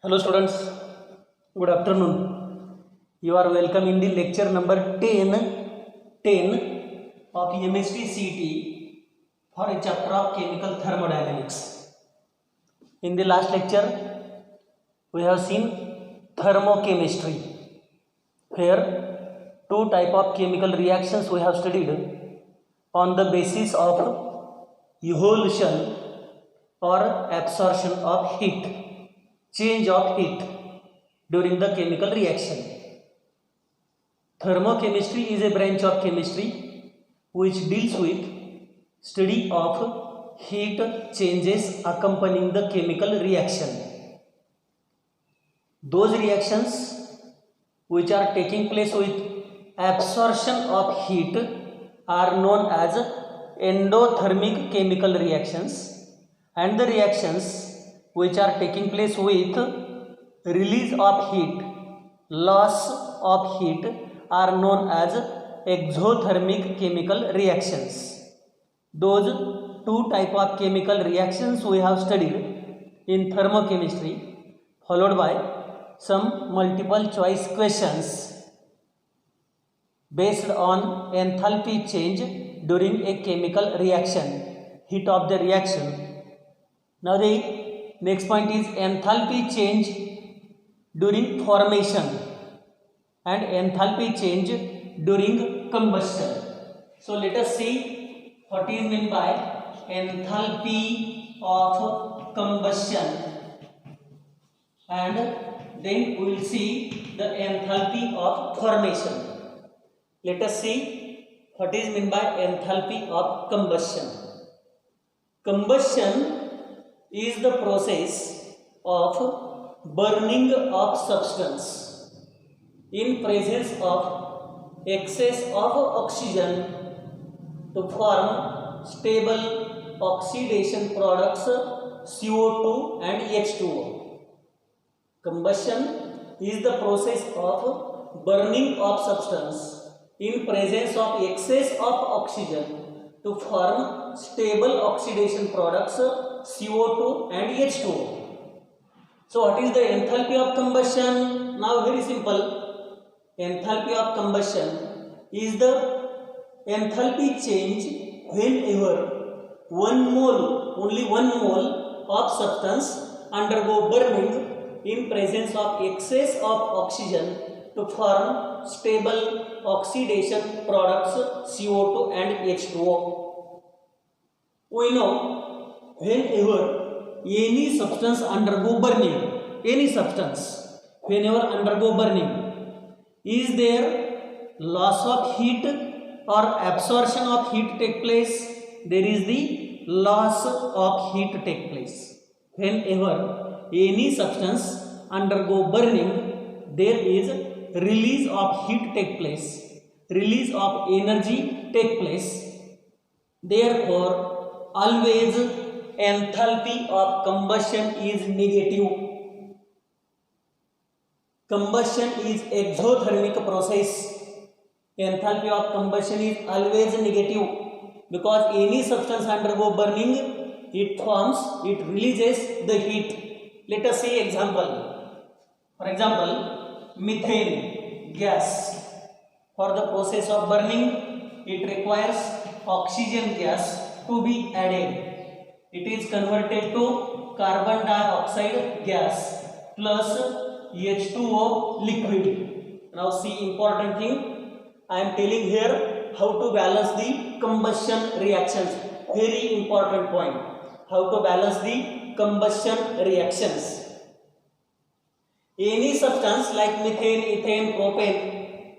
Hello students, good afternoon. You are welcome in the lecture number 10 of Chemistry CT for a chapter of Chemical Thermodynamics. In the last lecture, we have seen thermochemistry. Here, two type of chemical reactions we have studied on the basis of evolution or absorption of heat, change of heat during the chemical reaction. Thermochemistry is a branch of chemistry which deals with study of heat changes accompanying the chemical reaction. Those reactions which are taking place with absorption of heat are known as endothermic chemical reactions, and the reactions which are taking place with release of heat, loss of heat are known as exothermic chemical reactions. Those two type of chemical reactions we have studied in thermochemistry, followed by some multiple choice questions based on enthalpy change during a chemical reaction, heat of the reaction. Now the next point is enthalpy change during formation and enthalpy change during combustion. So let us see what is meant by enthalpy of combustion, and then we will see the enthalpy of formation. Let us see what is meant by enthalpy of combustion. Combustion is the process of burning of substance in presence of excess of oxygen to form stable oxidation products CO2 and H2O. Combustion is the process of burning of substance in presence of excess of oxygen to form stable oxidation products CO2 and H2O. So what is the enthalpy of combustion? Now very simple. Enthalpy of combustion is the enthalpy change whenever only one mole of substance undergo burning in presence of excess of oxygen to form stable oxidation products CO2 and H2O. We know whenever any substance undergo burning, whenever undergo burning, is there loss of heat or absorption of heat take place? There is the loss of heat take place. Whenever any substance undergo burning, there is release of heat take place, release of energy take place. Therefore, always enthalpy of combustion is negative. Combustion is exothermic process. Enthalpy of combustion is always negative because any substance undergo burning, it releases the heat. Let us see example. For example, methane gas. For the process of burning, it requires oxygen gas to be added. It is converted to carbon dioxide gas plus H2O liquid. Now see important thing, I am telling here how to balance the combustion reactions. Very important point. How to balance the combustion reactions. Any substance like methane, ethane, propane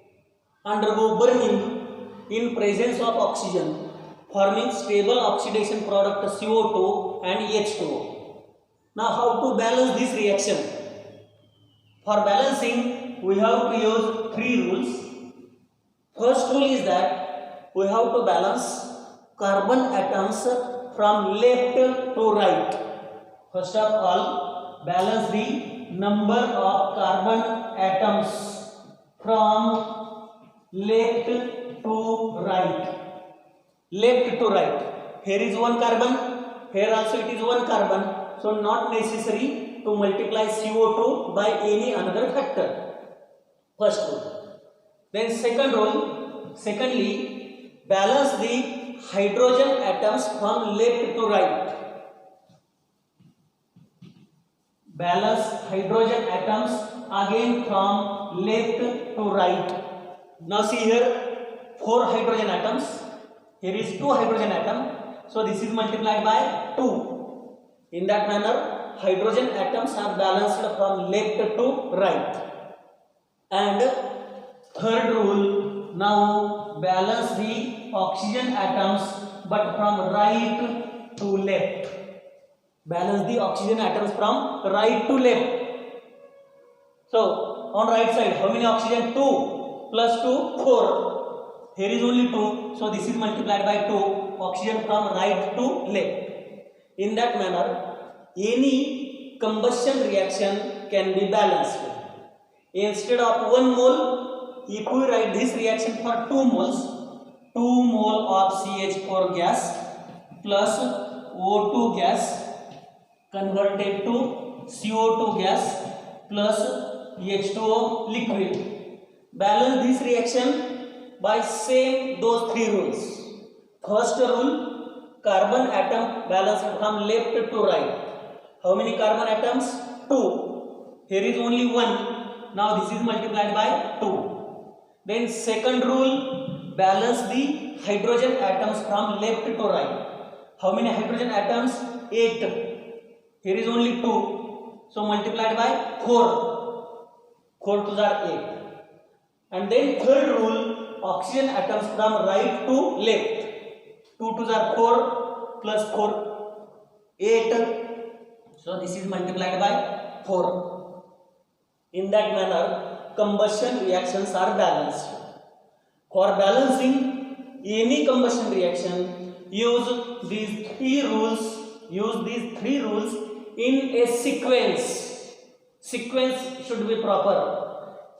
undergo burning in presence of oxygen, forming stable oxidation product CO2 and H2O. Now how to balance this reaction? For balancing, we have to use three rules. First rule is that we have to balance carbon atoms from left to right. First of all, balance the number of carbon atoms from left to right. Left to right. Here is one carbon, here also it is one carbon. So not necessary to multiply CO2 by any another factor. First rule. Then second rule, secondly, balance the hydrogen atoms from left to right. Balance hydrogen atoms again from left to right. Now see here, 4 hydrogen atoms. Here is 2 hydrogen atom. So this is multiplied by 2. In that manner, hydrogen atoms are balanced from left to right. And third rule, now balance the oxygen atoms but from right to left. Balance the oxygen atoms from right to left. So on right side, how many oxygen? 2 plus 2, 4. Here is only 2, so this is multiplied by 2. Oxygen from right to left. In that manner, any combustion reaction can be balanced. Instead of 1 mole, if we write this reaction for 2 moles, 2 mole of CH4 gas plus O2 gas converted to CO2 gas plus H2O liquid. Balance this reaction by same those 3 rules. First rule, carbon atom balanced from left to right. How many carbon atoms? 2. Here is only 1. Now this is multiplied by 2. Then second rule, balance the hydrogen atoms from left to right. How many hydrogen atoms? 8. Here is only 2. So multiplied by 4. 4 to the 8. And then third rule, oxygen atoms from right to left. 2 to the 4 plus 4, 8. So this is multiplied by 4. In that manner, combustion reactions are balanced. For balancing any combustion reaction, use these 3 rules. Use these 3 rules in a sequence. Sequence should be proper.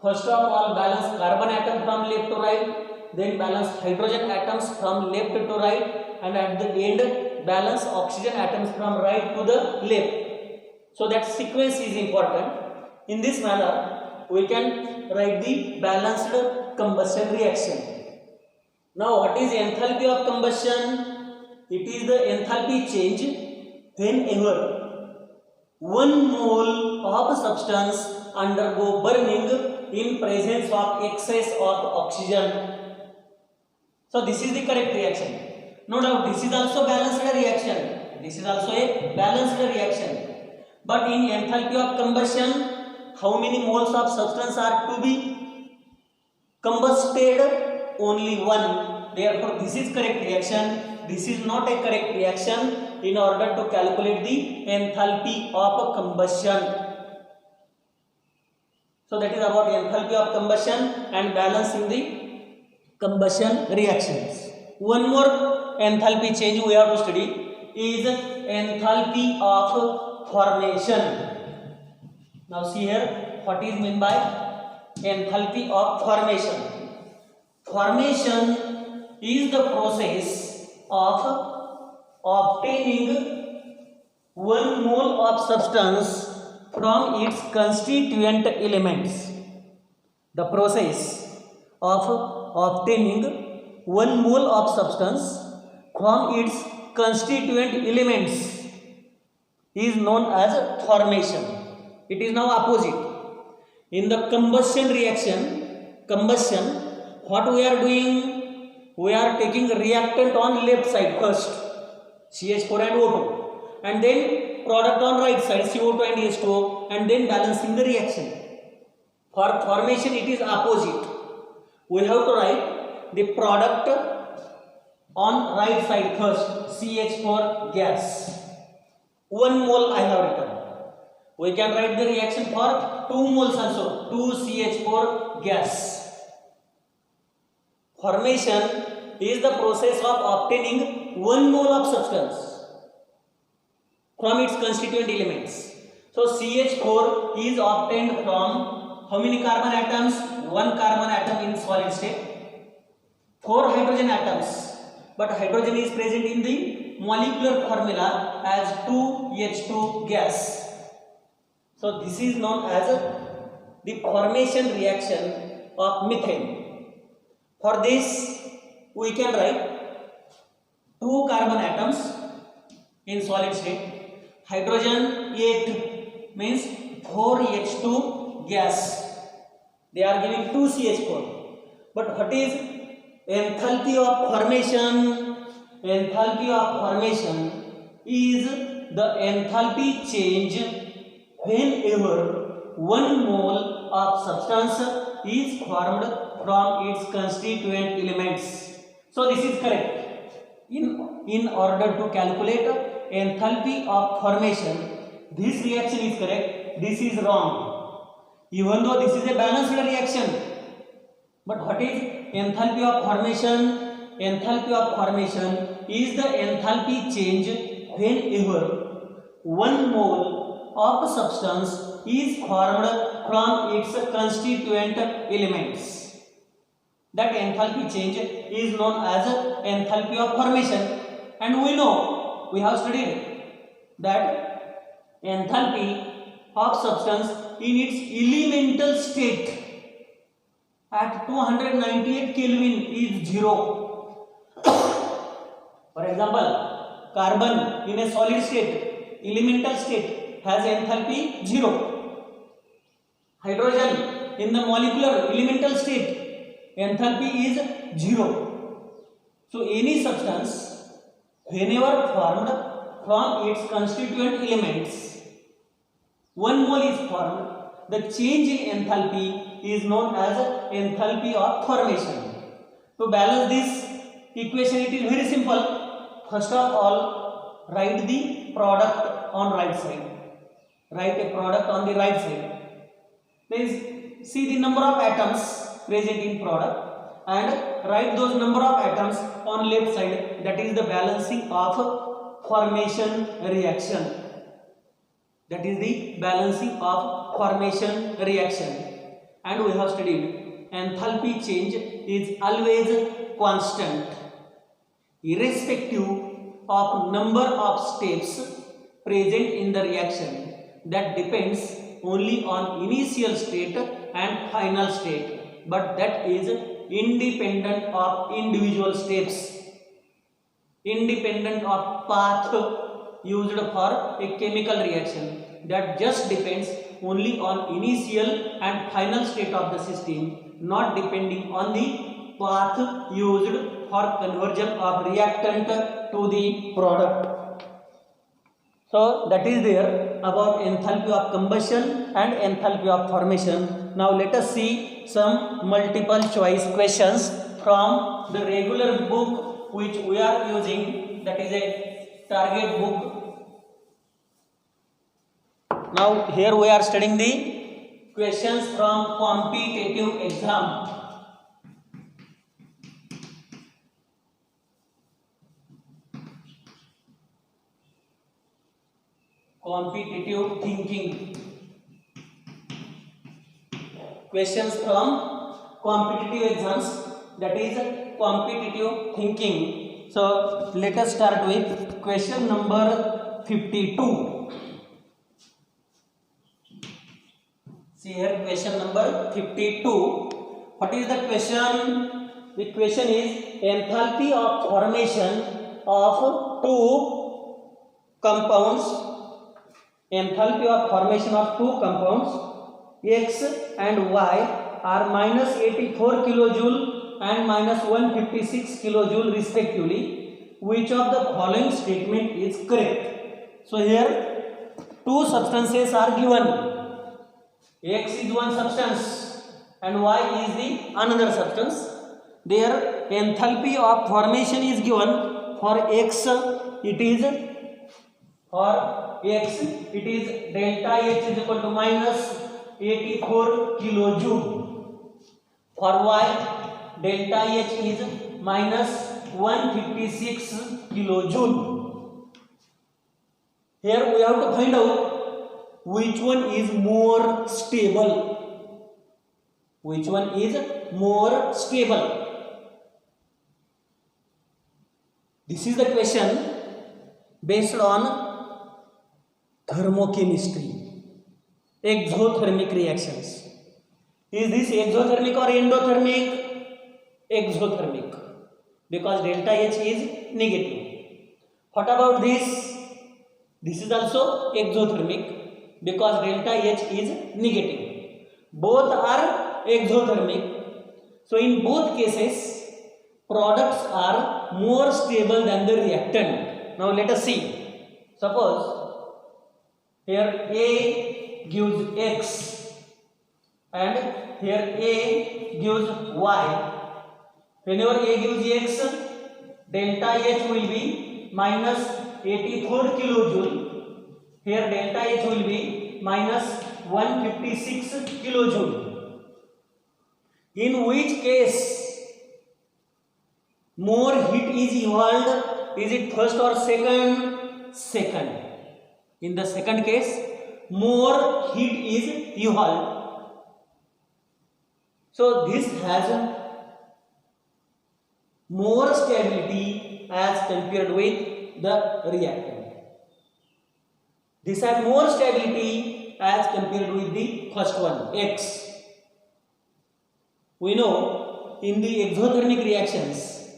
First of all, balance carbon atom from left to right, then balance hydrogen atoms from left to right, and at the end balance oxygen atoms from right to the left. So that sequence is important. In this manner, we can write the balanced combustion reaction. Now, what is enthalpy of combustion? It is the enthalpy change whenever 1 mole of substance undergo burning in presence of excess of oxygen. So this is the correct reaction. No doubt this is also balanced reaction. This is also a balanced reaction. But in enthalpy of combustion, how many moles of substance are to be combusted? Only 1. Therefore this is correct reaction. This is not a correct reaction in order to calculate the enthalpy of combustion. So that is about enthalpy of combustion and balancing the combustion reactions. One more enthalpy change we have to study is enthalpy of formation. Now see here, what is meant by enthalpy of formation? Formation is the process of obtaining 1 mole of substance from its constituent elements. The process of obtaining 1 mole of substance from its constituent elements is known as formation. It is now opposite. In the combustion reaction, what we are doing? We are taking reactant on left side first, CH4 and O2, and then product on right side, CO2 and H2O, and then balancing the reaction. For formation, it is opposite. We have to write the product on right side first, CH4 gas. 1 mole I have written. We can write the reaction for 2 moles also, 2 CH4 gas. Formation is the process of obtaining 1 mole of substance from its constituent elements. So CH4 is obtained from how many carbon atoms? 1 carbon atom in solid state, 4 hydrogen atoms, but hydrogen is present in the molecular formula as 2H2 gas. So this is known as the formation reaction of methane. For this we can write two carbon atoms in solid state. Hydrogen 8 means 4H2 gas. They are giving 2CH4. But what is enthalpy of formation? Enthalpy of formation is the enthalpy change whenever 1 mole of substance is formed from its constituent elements. So this is correct. In order to calculate enthalpy of formation, this reaction is correct, this is wrong. Even though this is a balanced reaction, but what is enthalpy of formation? Enthalpy of formation is the enthalpy change whenever 1 mole of substance is formed from its constituent elements. That enthalpy change is known as enthalpy of formation, and we know, we have studied that enthalpy of substance in its elemental state at 298 Kelvin is 0. For example, carbon in a solid state, elemental state, has enthalpy 0. Hydrogen in the molecular elemental state, enthalpy is 0. So any substance whenever formed from its constituent elements, 1 mole is formed, the change in enthalpy is known as enthalpy of formation. To balance this equation, it is very simple. First of all, write the product on right side. Write a product on the right side. Please see the number of atoms present in product and write those number of atoms on left side. That is the balancing of formation reaction. That is the balancing of formation reaction. And we have studied enthalpy change is always constant irrespective of number of steps present in the reaction. That depends only on initial state and final state, but that is independent of individual steps, independent of path used for a chemical reaction. That just depends only on initial and final state of the system, not depending on the path used for conversion of reactant to the product. So that is there about enthalpy of combustion and enthalpy of formation. Now let us see some multiple choice questions from the regular book which we are using, that is a target book. Now here we are studying the questions from competitive exam. Competitive thinking. Questions from competitive exams, that is competitive thinking. So let us start with question number 52. See here question number 52. What is the question? The question is enthalpy of formation of two compounds. Enthalpy of formation of two compounds X and Y are minus 84 kilojoule and minus 156 kilojoule respectively. Which of the following statement is correct? So here two substances are given. X is one substance and Y is the another substance. Their enthalpy of formation is given. For X it is delta H is equal to minus 84 kilojoule. For Y, delta H is minus 156 kilojoule. Here we have to find out which one is more stable. Which one is more stable? This is the question based on thermochemistry. exothermic reactions. Is this exothermic or endothermic? Exothermic, because delta H is negative. What about this? This is also exothermic because delta H is negative. Both are exothermic. So in both cases, products are more stable than the reactant. Now let us see. Suppose here A gives X and here A gives Y. Whenever A gives X, delta H will be minus 84 kilojoule. Here delta H will be minus 156 kilojoule. In which case more heat is evolved? Is it first or second? Second. In the second case, more heat is evolved. So this has more stability as compared with the reactant. This has more stability as compared with the first one, X. We know in the exothermic reactions,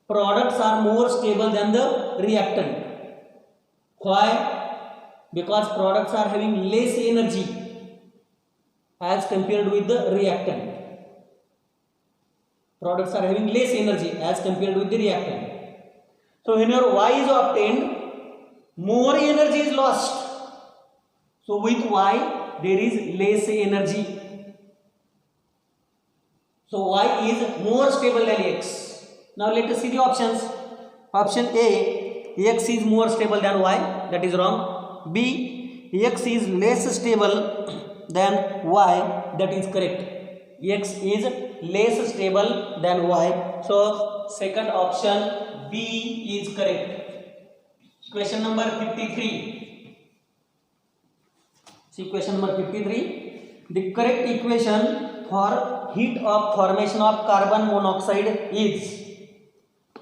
products are more stable than the reactant. Why? Because products are having less energy as compared with the reactant. Products are having less energy as compared with the reactant. So whenever Y is obtained, more energy is lost. So with Y there is less energy. So Y is more stable than X. Now let us see the options. Option A, X is more stable than Y. That is wrong. B, X is less stable than Y. That is correct. X is less stable than Y. So second option B is correct. Question number 53. See question number 53. The correct equation for heat of formation of carbon monoxide is.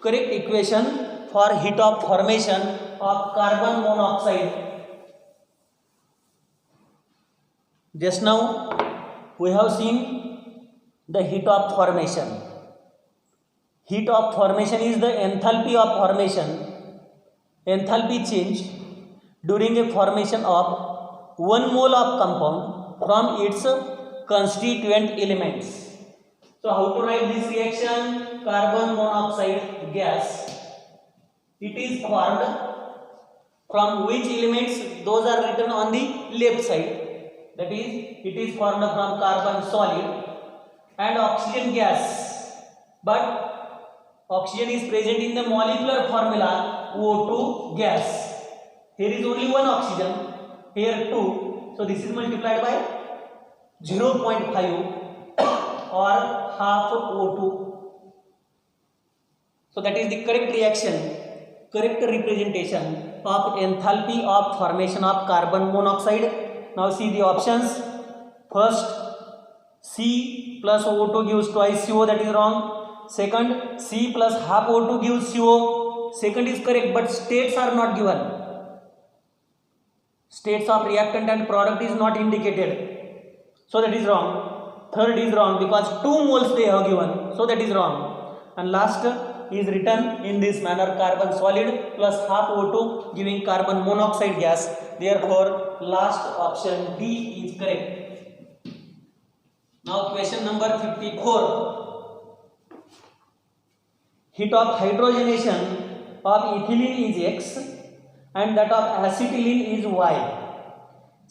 Correct equation for heat of formation of carbon monoxide. Just now we have seen the heat of formation. Heat of formation is the enthalpy of formation, enthalpy change during a formation of 1 mole of compound from its constituent elements. So how to write this reaction? Carbon monoxide gas. It is formed from which elements? Those are written on the left side. That is, it is formed from carbon solid and oxygen gas. But oxygen is present in the molecular formula O2 gas. Here is only one oxygen, here 2. So this is multiplied by 0.5 or half O2. So that is the correct reaction, correct representation of enthalpy of formation of carbon monoxide. Now see the options. First, C plus O2 gives twice CO, that is wrong. Second, C plus half O2 gives CO. Second is correct, but states are not given. States of reactant and product is not indicated. So that is wrong. Third is wrong because 2 moles they have given. So that is wrong. And last is written in this manner, carbon solid plus half O2 giving carbon monoxide gas. Therefore, last option D is correct. Now question number 54. Heat of hydrogenation of ethylene is X and that of acetylene is Y.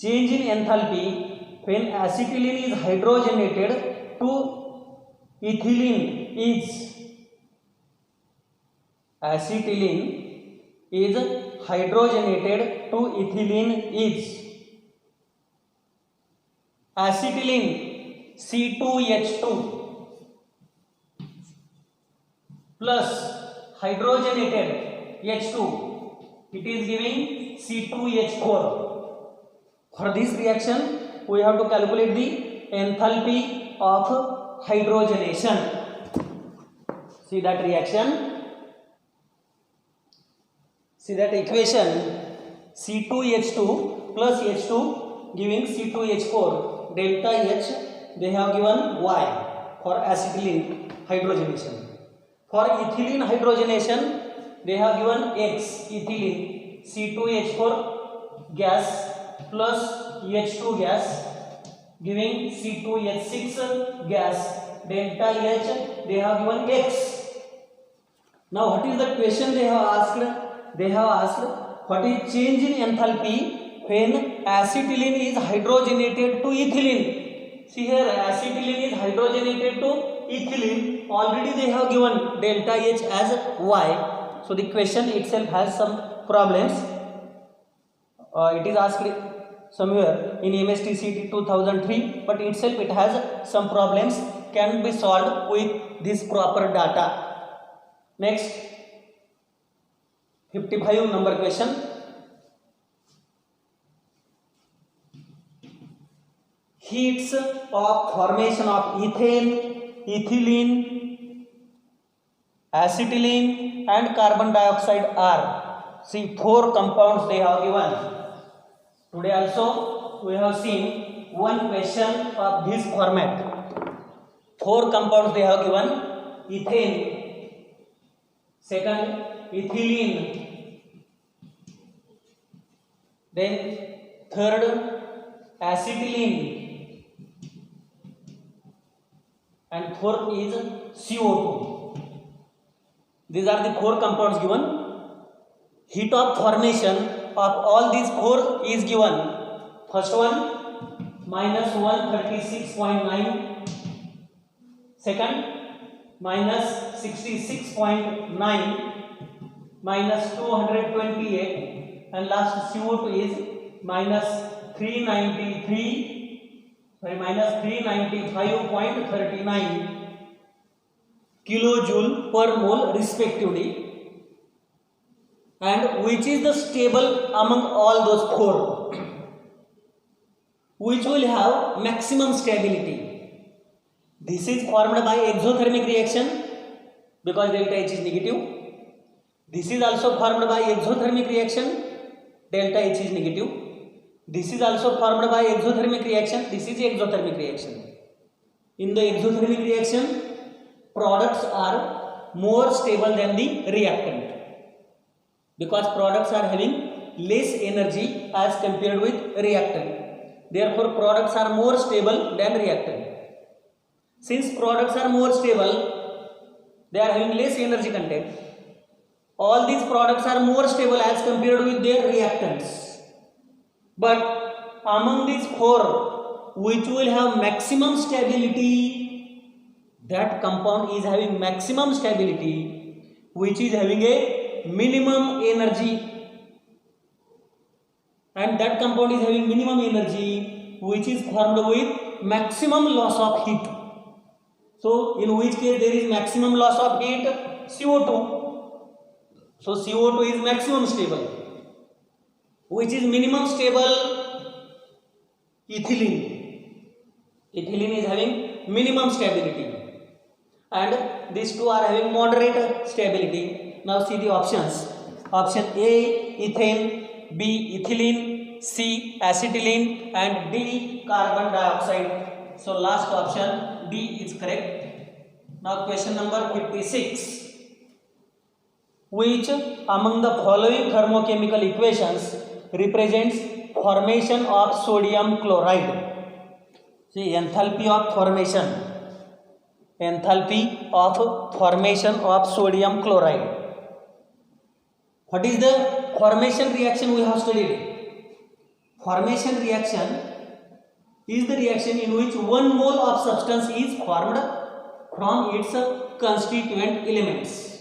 Change in enthalpy when acetylene is hydrogenated to ethylene is. Acetylene is hydrogenated to ethylene is. Acetylene C2H2 plus hydrogenated H2, it is giving C2H4. For this reaction we have to calculate the enthalpy of hydrogenation. See that reaction, see that equation, C2H2 plus H2 giving C2H4 delta H, they have given Y for acetylene hydrogenation. For ethylene hydrogenation they have given X, ethylene C2H4 gas plus H2 gas giving C2H6 gas delta H, they have given X. Now what is the question they have asked? They have asked what is change in enthalpy when acetylene is hydrogenated to ethylene. See here, acetylene is hydrogenated to ethylene. Already they have given delta H as Y. So the question itself has some problems. It is asked somewhere in MSTCT 2003, but itself it has some problems, can be solved with this proper data. Next, 55 number question. Heats of formation of ethane, ethylene, acetylene and carbon dioxide are, see, 4 compounds they have given. Today also we have seen one question of this format. 4 compounds they have given: ethane, second ethylene, then third acetylene, and fourth is CO2. These are the 4 compounds given. Heat of formation of all these 4 is given. First one minus 136.9, second minus 66.9, minus 228, and last CO2 is minus 395.39 kilojoule per mole respectively. And which is the stable among all those 4? Which will have maximum stability? This is formed by exothermic reaction because delta H is negative. This is also formed by exothermic reaction, delta H is negative. This is also formed by exothermic reaction, this is exothermic reaction. In the exothermic reaction, products are more stable than the reactant, because products are having less energy as compared with reactant. Therefore, products are more stable than reactant. Since products are more stable, they are having less energy content. All these products are more stable as compared with their reactants. But among these 4, which will have maximum stability, that compound is having maximum stability, which is having a minimum energy, and that compound is having minimum energy which is formed with maximum loss of heat. So in which case there is maximum loss of heat? CO2. So CO2 is maximum stable. Which is minimum stable? Ethylene. Ethylene is having minimum stability, and these 2 are having moderate stability. Now see the options. Option A ethane, B ethylene, C acetylene, and D carbon dioxide. So last option D is correct. Now question number 56. Which among the following thermochemical equations represents formation of sodium chloride? See, enthalpy of formation. Enthalpy of formation of sodium chloride. What is the formation reaction we have studied? Formation reaction is the reaction in which 1 mole of substance is formed from its constituent elements.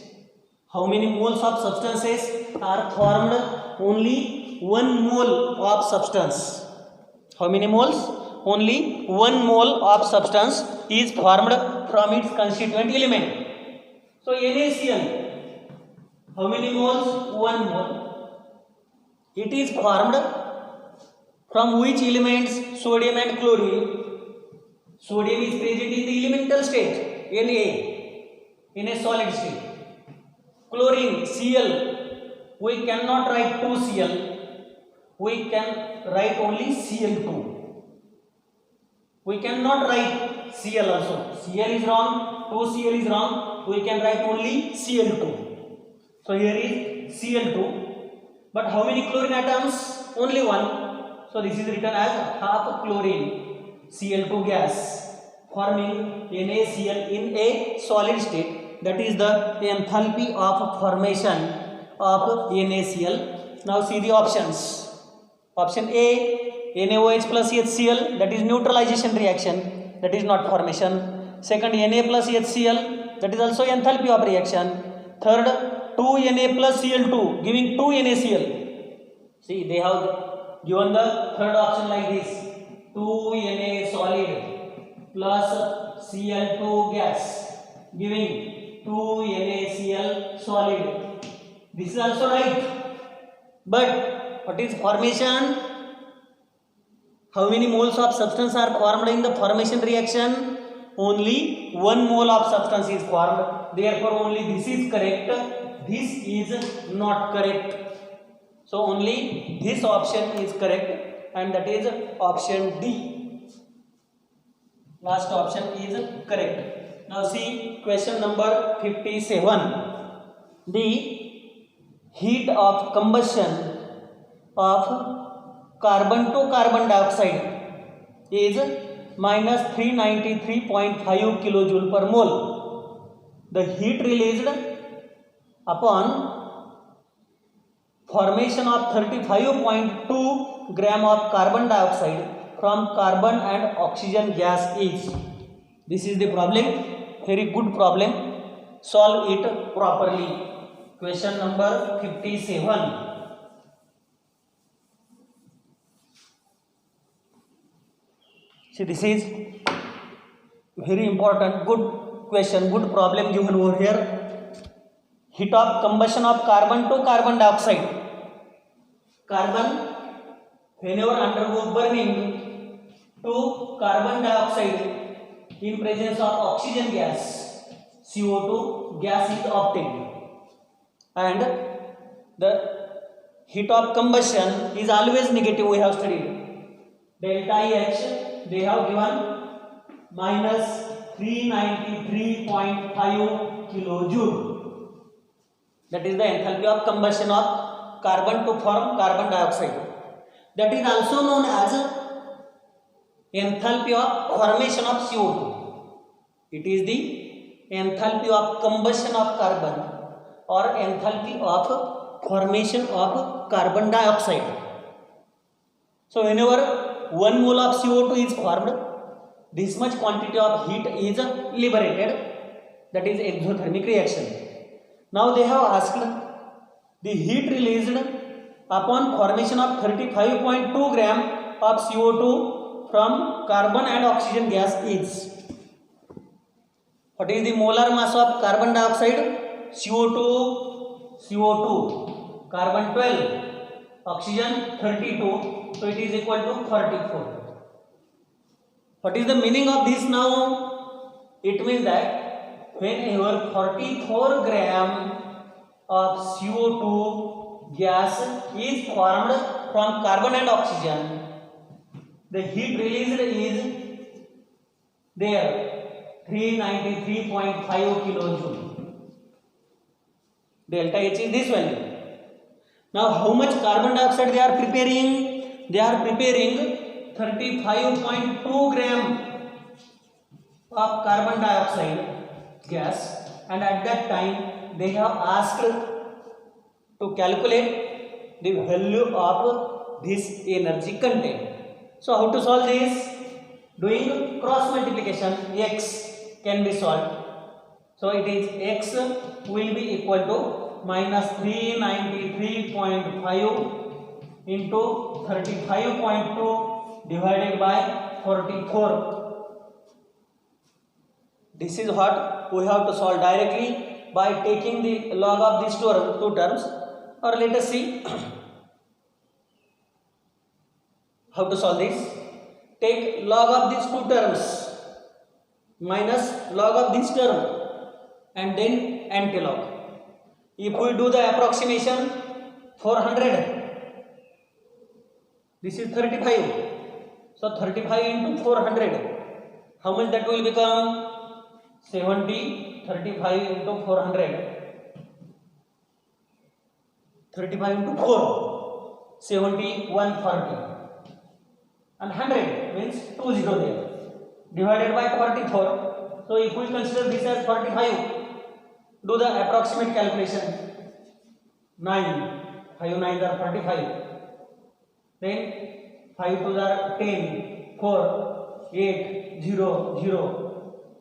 How many moles of substances are formed? Only 1 mole of substance. How many moles? Only 1 mole of substance is formed from its constituent element. So NaCl, how many moles? 1 mole. It is formed from which elements? Sodium and chlorine. Sodium is present in the elemental state, Na, in a solid state. Chlorine, Cl, we cannot write 2Cl. we can write only Cl2. We cannot write Cl also. Cl is wrong, 2Cl is wrong. We can write only Cl2. So here is Cl2. But how many chlorine atoms? Only one. So this is written as half chlorine Cl2 gas forming NaCl in a solid state. That is the enthalpy of formation of NaCl. Now see the options. Option A, NaOH plus HCl, that is neutralization reaction, that is not formation. Second, Na plus HCl, that is also enthalpy of reaction. Third, 2Na plus Cl2 giving 2 NaCl. See, they have given the third option like this: 2Na solid plus Cl2 gas giving 2 NaCl solid. This is also right. But what is formation? How many moles of substance are formed in the formation reaction? Only 1 mole of substance is formed. Therefore, only this is correct. This is not correct. So, only this option is correct, and that is option D. Last option is correct. Now, see question number 57. The heat of combustion of carbon to carbon dioxide is minus 393.5 kilojoule per mole. The heat released upon formation of 35.2 gram of carbon dioxide from carbon and oxygen gas is. This is the problem. Very good problem. Solve it properly. Question number 57. See, this is very important, good question, good problem given over here. Heat of combustion of carbon to carbon dioxide. Carbon, whenever undergo burning to carbon dioxide in presence of oxygen gas, CO2 gas is obtained. And the heat of combustion is always negative, we have studied. Delta H, they have given minus 393.5 kilojoule. That is the enthalpy of combustion of carbon to form carbon dioxide. That is also known as enthalpy of formation of CO2. It is the enthalpy of combustion of carbon or enthalpy of formation of carbon dioxide. So whenever 1 mole of CO2 is formed, this much quantity of heat is liberated. That is exothermic reaction. Now they have asked the heat released upon formation of 35.2 gram of CO2 from carbon and oxygen gas is. What is the molar mass of carbon dioxide? CO2, carbon 12, oxygen 32. So it is equal to 34. What is the meaning of this now? It means that whenever 44 gram of CO2 gas is formed from carbon and oxygen, the heat released is there 393.5 kilojoule. Delta H is this value. Now how much carbon dioxide they are preparing? They are preparing 35.2 gram of carbon dioxide gas, and at that time they have asked to calculate the value of this energy content. So how to solve this? Doing cross multiplication, x can be solved. So it is x will be equal to minus 393.5 into 35.2 divided by 44. This is what we have to solve directly by taking the log of these two terms. Or let us see how to solve this. Take log of these two terms minus log of this term and then antilog. If we do the approximation, 400 This is 35. So 35 into 400. How much that will become? 70. 35 into 400. 35 into 4. 70, 140. And 100 means 20 there. Divided by 44. So if we consider this as 45, do the approximate calculation. 9. 5 9s are 45. Then 5 2s are 10. 4, 8, 0, 0.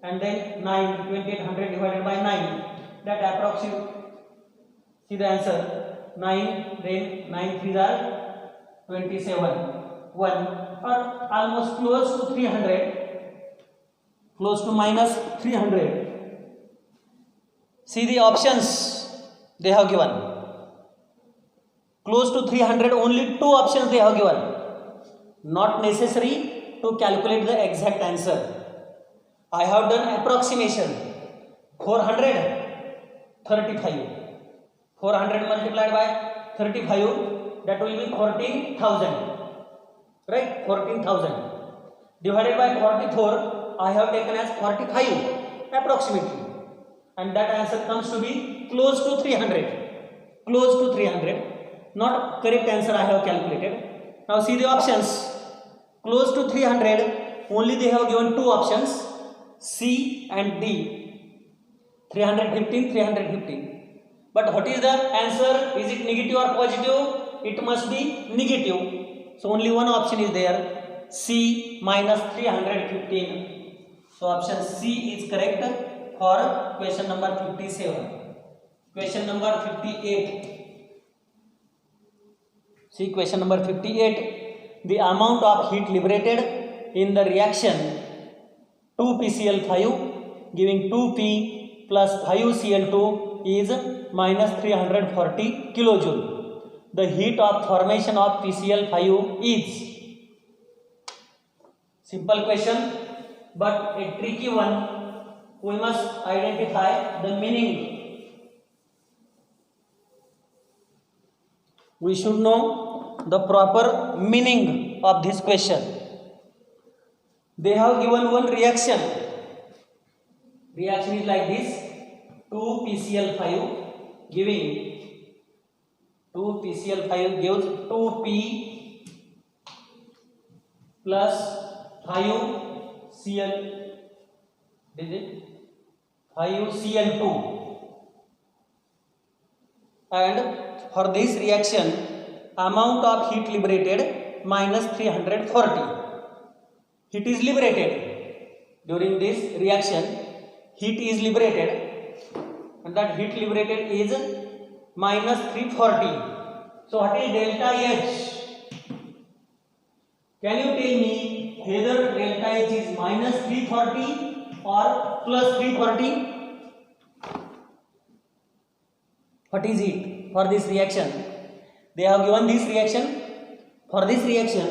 And then 9, 2800 divided by 9. That approximate. See the answer. 9, then 9 3s are 27. 1 or almost close to 300. Close to minus 300. See the options they have given. Close to 300, only 2 options they have given. Not necessary to calculate the exact answer. I have done approximation. 400, 35. 400 multiplied by 35, that will be 14,000. Right? 14,000. Divided by 44, I have taken as 45 approximately. And that answer comes to be close to 300. Close to 300. Not correct answer I have calculated. Now see the options. Close to 300, only they have given 2 options, C and D. 315, 315. But what is the answer? Is it negative or positive? It must be negative. So only one option is there, C minus 315. So option C is correct for question number 57. Question number 58. See question number 58. The amount of heat liberated in the reaction 2PCl5 giving 2P plus 5Cl2 is minus 340 kilojoule. The heat of formation of PCl5 is. Simple question, but a tricky one. We must identify the meaning. We should know the proper meaning of this question. They have given one reaction. Reaction is like this: 2PCl5 giving 2PCl5 gives 2P plus 5Cl. Is it 5Cl2? And for this reaction, amount of heat liberated minus 340. Heat is liberated during this reaction. Heat is liberated, and that heat liberated is minus 340. So what is delta H? Can you tell me whether delta H is minus 340 or plus 340? What is it for this reaction? They have given this reaction. For this reaction,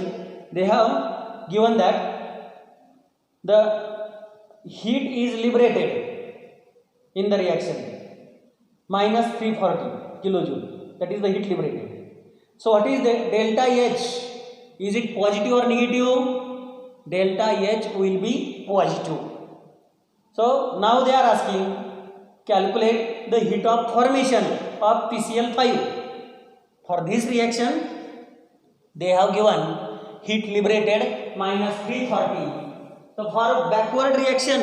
they have given that the heat is liberated in the reaction minus 340 kilojoule. That is the heat liberated. So what is the delta H? Is it positive or negative? Delta H will be positive. So now they are asking, calculate the heat of formation of PCl5. For this reaction, they have given heat liberated minus 340. So for backward reaction,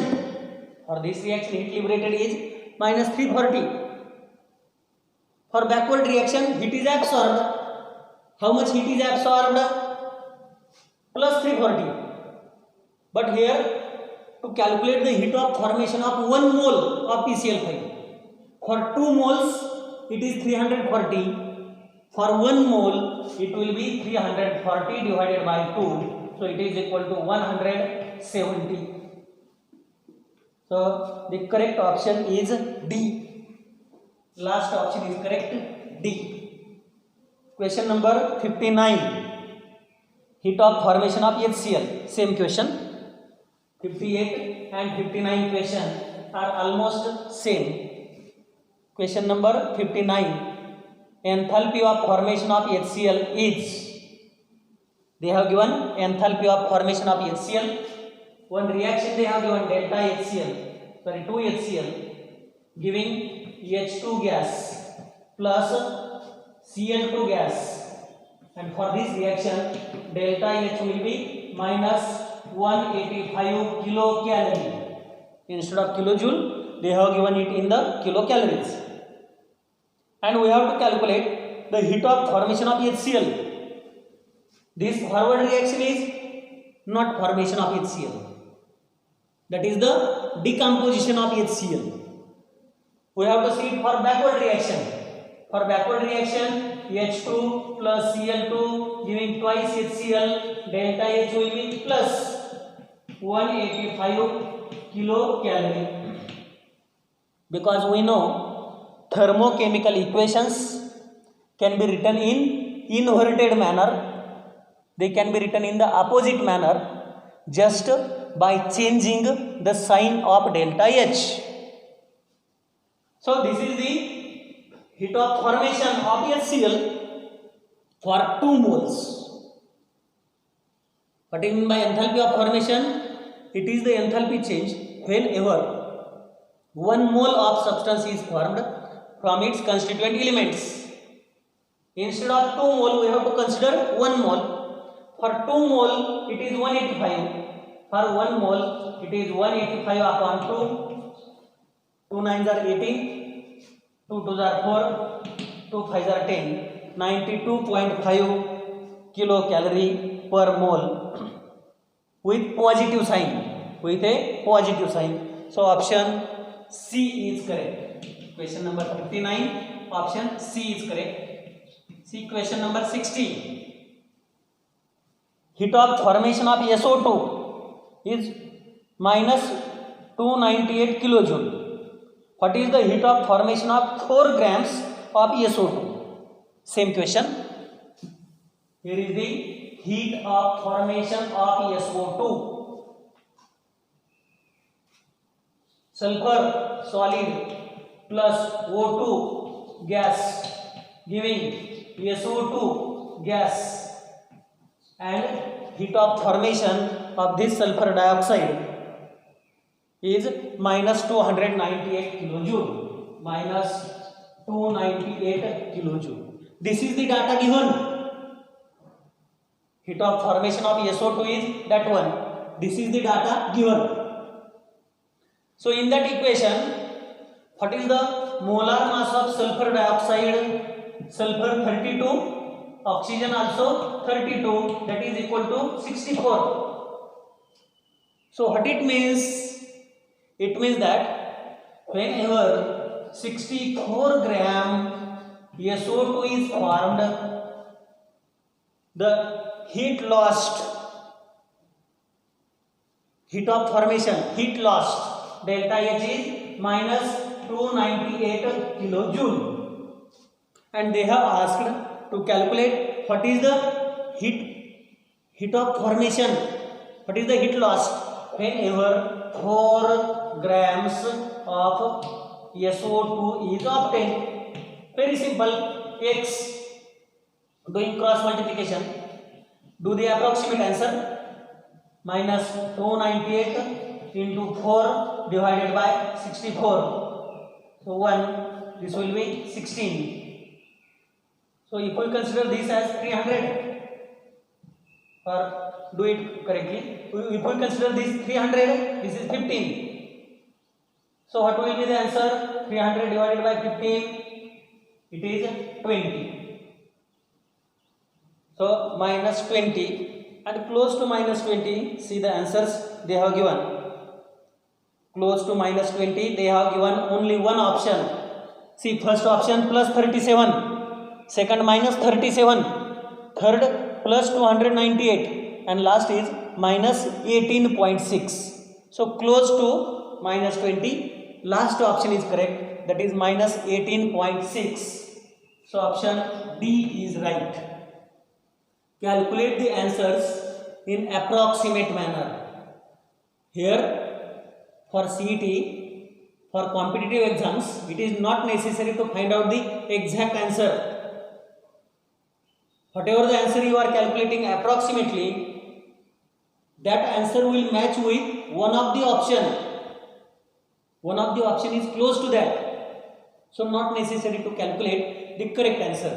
for this reaction heat liberated is minus 340. For backward reaction, heat is absorbed. How much heat is absorbed? Plus 340. But here, to calculate the heat of formation of 1 mole of PCl5. For 2 moles, it is 340. For 1 mole, it will be 340 divided by 2. So it is equal to 170. So the correct option is D. Last option is correct, D. Question number 59. Heat of formation of HCl. Same question. 58 and 59 question are almost same. Question number 59. Enthalpy of formation of HCl is. they have given enthalpy of formation of HCl. One reaction they have given delta HCl, sorry 2HCl giving H2 gas plus Cl2 gas, and for this reaction delta H will be minus 185 kilocalorie. Instead of kilojoule they have given it in the kilocalories, and we have to calculate the heat of formation of HCl. This forward reaction is not formation of HCl, that is the decomposition of HCl. We have to see it for backward reaction. For backward reaction H2 plus Cl2 giving twice HCl, delta H will be plus 185 kilocalorie. Because we know thermochemical equations can be written in inverted manner, they can be written in the opposite manner just by changing the sign of delta H. So this is the heat of formation of HCl for 2 moles. What do you mean by enthalpy of formation? It is the enthalpy change whenever 1 mole of substance is formed from its constituent elements. Instead of 2 mole we have to consider 1 mole. For 2 mole it is 185. For 1 mole it is 185 upon 2. 2 9s are 18. 2 2s are 4. 2 5s are 10. 92.5 kilocalorie per mole with positive sign. With a positive sign. So option C is correct. Question number 59. Option C is correct. See question number 60. Heat of formation of SO2 is minus 298 kilojoule. What is the heat of formation of 4 grams of SO2? Same question. Here is the heat of formation of SO2. Sulfur solid plus O2 gas giving SO2 gas, and heat of formation of this sulfur dioxide is minus 298 kilojoule. Minus 298 kilojoule. This is the data given. Heat of formation of SO2 is that one. This is the data given. So in that equation, what is the molar mass of sulfur dioxide? Sulfur 32, oxygen also 32, that is equal to 64. So what it means? It means that whenever 64 gram SO2 is formed, the heat lost, heat of formation, heat lost, delta H is minus 298 kilojoule, and they have asked to calculate what is the heat of formation, what is the heat lost whenever 4 grams of SO2 is obtained. Very simple. X, doing cross multiplication, do the approximate answer. Minus 298 into 4 divided by 64. So 1, this will be 16. So if we consider this as 300, or do it correctly, if we consider this 300, this is 15. So what will be the answer? 300 divided by 15, it is 20. So minus 20, and close to minus 20, see the answers they have given. Close to minus 20, they have given only one option. See, first option plus 37, second minus 37, third plus 298, and last is minus 18.6. So close to minus 20, last option is correct, that is minus 18.6. So option D is right. Calculate the answers in approximate manner. Here for CET, for competitive exams, it is not necessary to find out the exact answer. whatever the answer you are calculating approximately, that answer will match with one of the option. One of the option is close to that, so not necessary to calculate the correct answer.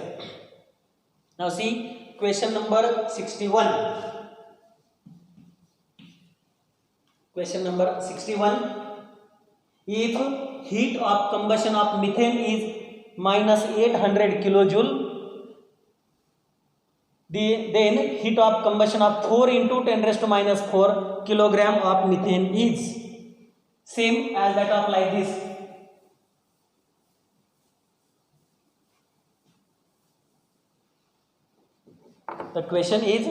Now see question number 61. Question number 61. If heat of combustion of methane is minus 800 kilojoule, then heat of combustion of 4 into 10 raised to minus 4 kilogram of methane is same as that of like this. The question is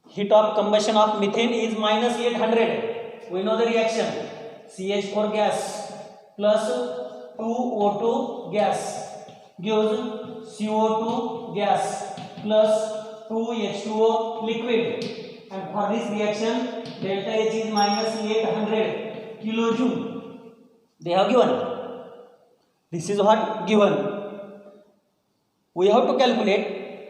heat of combustion of methane is minus 800. We know the reaction. CH4 gas plus 2O2 gas gives CO2 gas plus 2H2O liquid, and for this reaction delta H is minus 800 kilojoule. They have given. This is what given. We have to calculate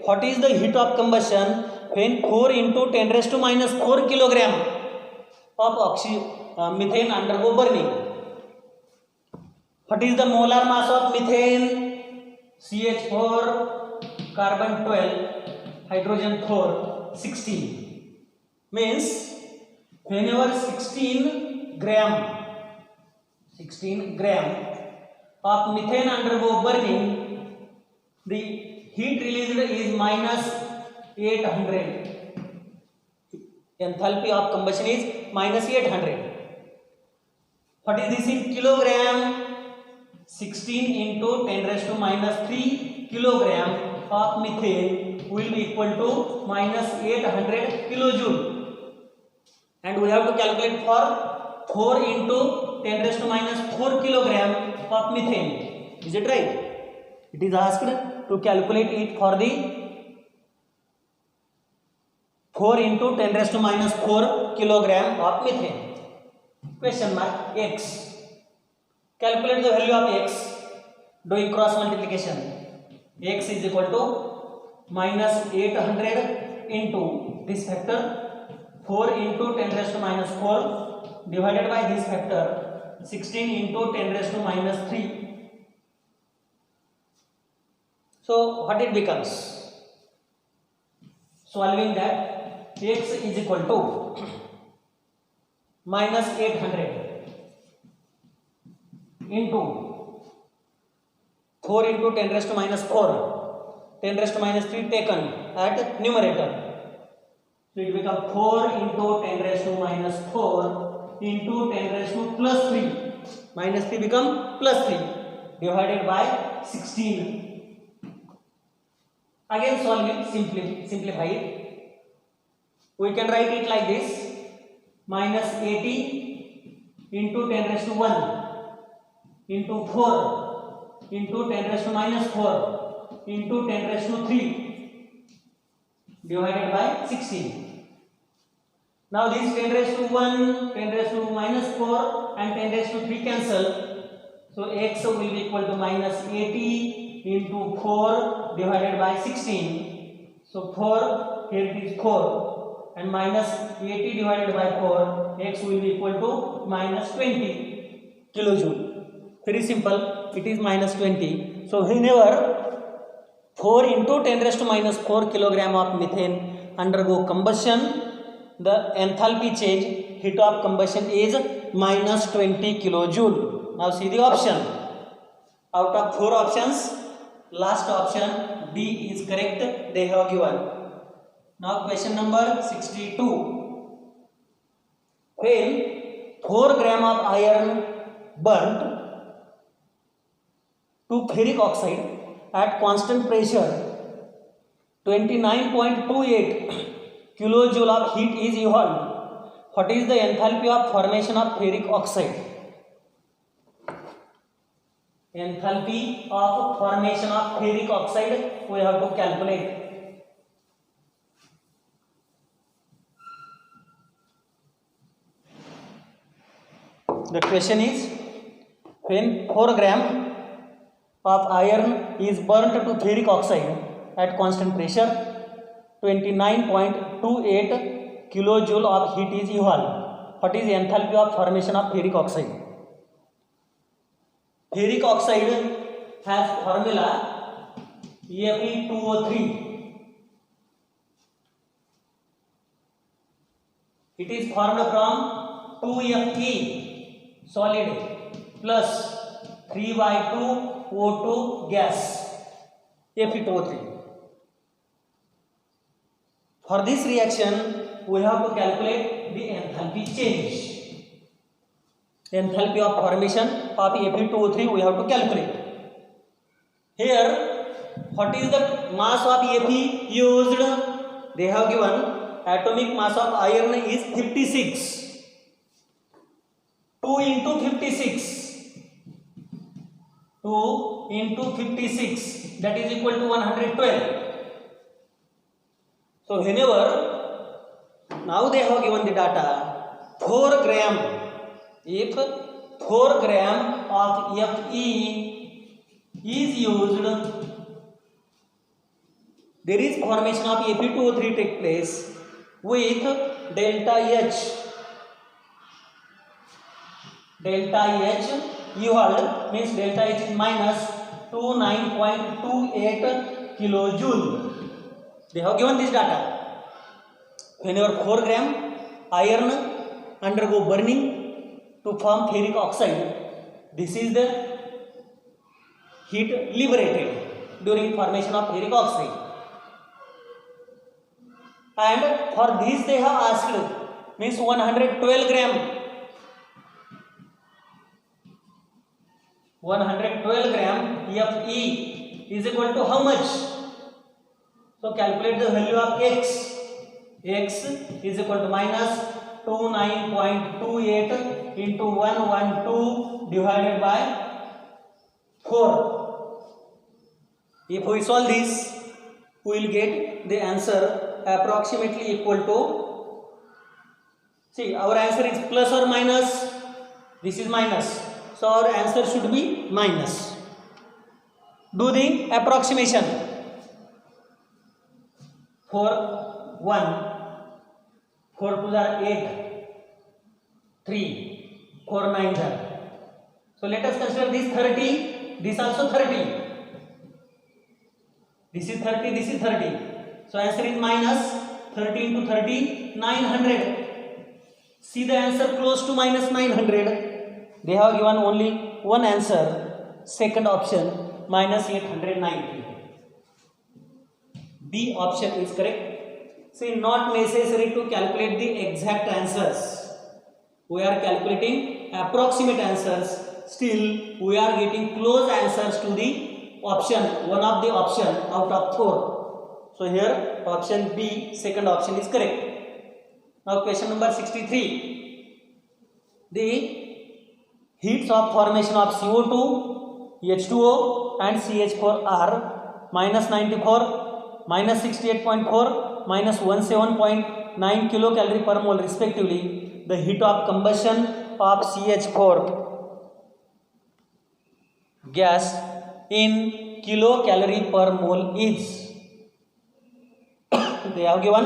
what is the heat of combustion when 4 into 10 raised to minus 4 kilogram of methane undergo burning. What is the molar mass of methane? CH4 carbon 12 hydrogen 4 16. Means whenever 16 gram of methane undergo burning, the heat released is minus 800. Enthalpy of combustion is minus 800. What is this in kilogram? 16 into 10 raised to minus 3 kilogram of methane will be equal to minus 800 kilojoule. And we have to calculate for 4 into 10 raised to minus 4 kilogram of methane. Is it right? It is asked to calculate it for the 4 into 10 raised to minus 4 kilogram of methane. Question mark X. Calculate the value of X doing cross multiplication. X is equal to minus 800 into this factor 4 into 10 raised to minus 4 divided by this factor 16 into 10 raised to minus 3. So what it becomes? Solving that, X is equal to minus 800 into 4 into 10 raised to minus 4, 10 raised to minus 3 taken at numerator. So it becomes 4 into 10 raised to minus 4 into 10 raised to plus 3. Minus 3 become plus 3 divided by 16. Again solve it, simplify it. We can write it like this: minus 80 into 10 raised to 1 into 4 into 10 raised to minus 4 into 10 raised to 3 divided by 16. Now this 10 raised to 1, 10 raised to minus 4 and 10 raised to 3 cancel. So X will be equal to minus 80 into 4 divided by 16. So 4, here it is 4 and minus 80 divided by 4, X will be equal to minus 20 kilojoule. Very simple, it is minus 20. So whenever 4 into 10 raised to minus 4 kilogram of methane undergo combustion, the enthalpy change, heat of combustion is minus 20 kilojoule. Now see the option. Out of 4 options, last option D is correct, they have given. Now question number 62. When 4 gram of iron burnt to ferric oxide at constant pressure, 29.28 kilojoule of heat is evolved. What is the enthalpy of formation of ferric oxide? Enthalpy of formation of ferric oxide we have to calculate. The question is, when 4 gram of iron is burnt to ferric oxide at constant pressure. 29.28 kilojoule of heat is evolved. What is the enthalpy of formation of ferric oxide? Ferric oxide has formula Fe2O3. It is formed from 2Fe solid plus 3/2O2 gas, Fe2O3. For this reaction, we have to calculate the enthalpy change. Enthalpy of formation of Fe2O3 we have to calculate. Here, what is the mass of Fe used? They have given atomic mass of iron is 56. 2 into 56. 2 into 56, that is equal to 112. So whenever, now they have given the data 4 gram, if 4 gram of Fe is used, there is formation of Fe2O3 take place with delta H. Delta H evolved means delta H is minus 29.28 kilojoule. They have given this data. Whenever 4 gram iron undergo burning to form ferric oxide, this is the heat liberated during formation of ferric oxide. And for this they have asked means 112 gram. 112 gram Fe is equal to how much? So calculate the value of X. X is equal to minus 29.28 into 112 divided by 4. If we solve this, we will get the answer approximately equal to, see, our answer is plus or minus. This is minus, so our answer should be minus. Do the approximation. 4 1 4 2 are 8, 3 4 9 are. So let us consider this 30, this also 30. This is 30, this is 30. So answer is minus 30 into 30, 900. See the answer close to minus 900. They have given only one answer, second option, minus 890. B option is correct. See, not necessary to calculate the exact answers. We are calculating approximate answers. Still, we are getting close answers to the option, one of the option out of 4. So here option B, second option is correct. Now question number 63. The heats of formation of CO2, H2O and CH4 are minus 94, minus 68.4, minus 17.9 kilocalorie per mole respectively. The heat of combustion of CH4 gas in kilocalorie per mole is. They have given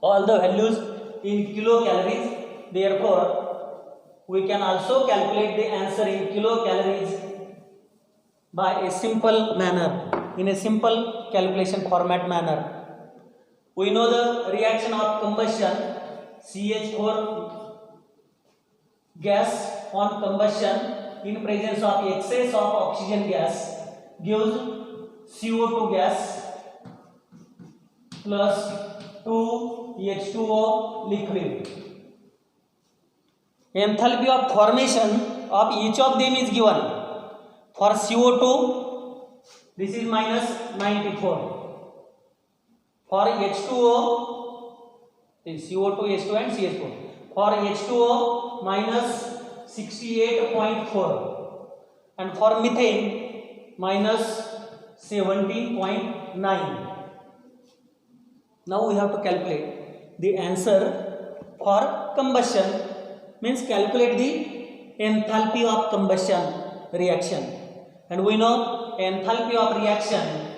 all the values in kilocalories. Therefore, we can also calculate the answer in kilocalories by a simple manner, in a simple calculation format manner. We know the reaction of combustion, CH4 gas on combustion in presence of excess of oxygen gas gives CO2 gas plus 2H2O liquid. Enthalpy of formation of each of them is given. For CO2, this is minus 94. For H2O, CO2, H2 and CH4. For H2O, minus 68.4. And for methane, minus 17.9. Now we have to calculate the answer for combustion, means calculate the enthalpy of combustion reaction. And we know enthalpy of reaction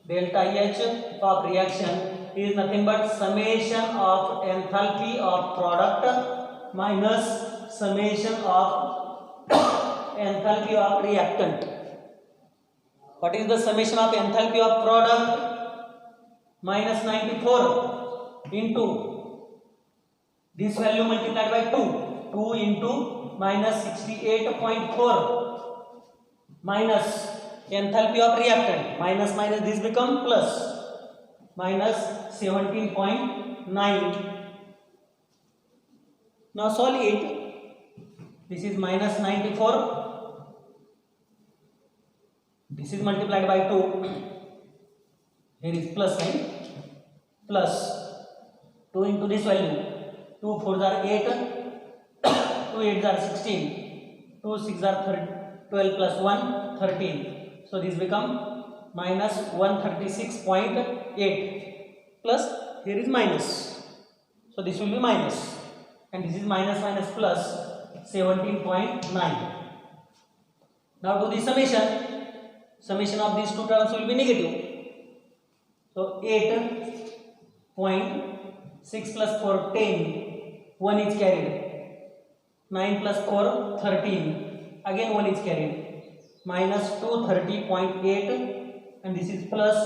delta H of reaction is nothing but summation of enthalpy of product minus summation of enthalpy of reactant. What is the summation of enthalpy of product? Minus 94 into this value multiplied by 2 into minus 68.4 minus enthalpy of reactant, minus minus this become plus, minus 17.9. now solve it. This is minus 94, this is multiplied by 2, here is plus sign, plus 2 into this value, 2 4s are 8, 2 8s are 16, 2 6s are 12 plus 1 13. So this become minus 136.8 plus here is minus. So this will be minus and this is minus minus plus 17.9. Now do the summation. Summation of these two terms will be negative. So 8.6 plus 4 10, 1 is carried. 9 plus 4 13, again 1 is carried. Minus 230.8 and this is plus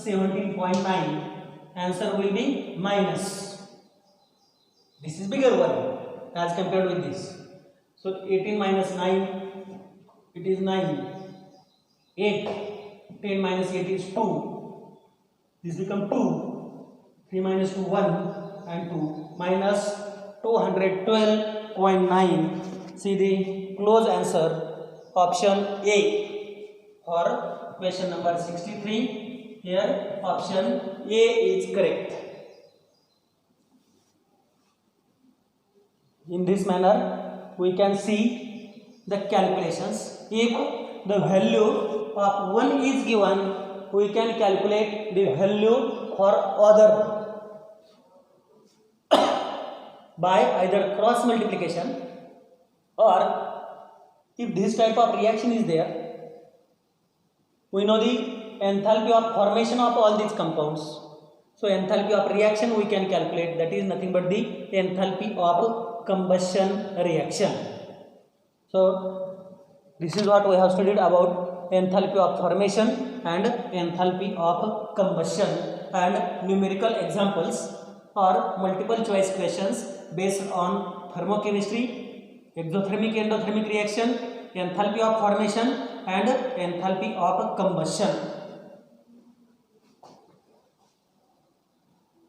17.9. Answer will be minus. This is bigger one as compared with this. So 18 minus 9, it is 9. 8, 10 minus 8 is 2. This become 2. 3 minus 2 1 and 2 minus 212.9. See the close answer. Option A for question number 63. Here option A is correct. In this manner we can see the calculations. If the value of 1 is given, we can calculate the value for other by either cross multiplication, or if this type of reaction is there, we know the enthalpy of formation of all these compounds. So enthalpy of reaction we can calculate, that is nothing but the enthalpy of combustion reaction. So this is what we have studied about enthalpy of formation and enthalpy of combustion, and numerical examples or multiple choice questions based on thermochemistry, exothermic endothermic reaction, enthalpy of formation and enthalpy of combustion.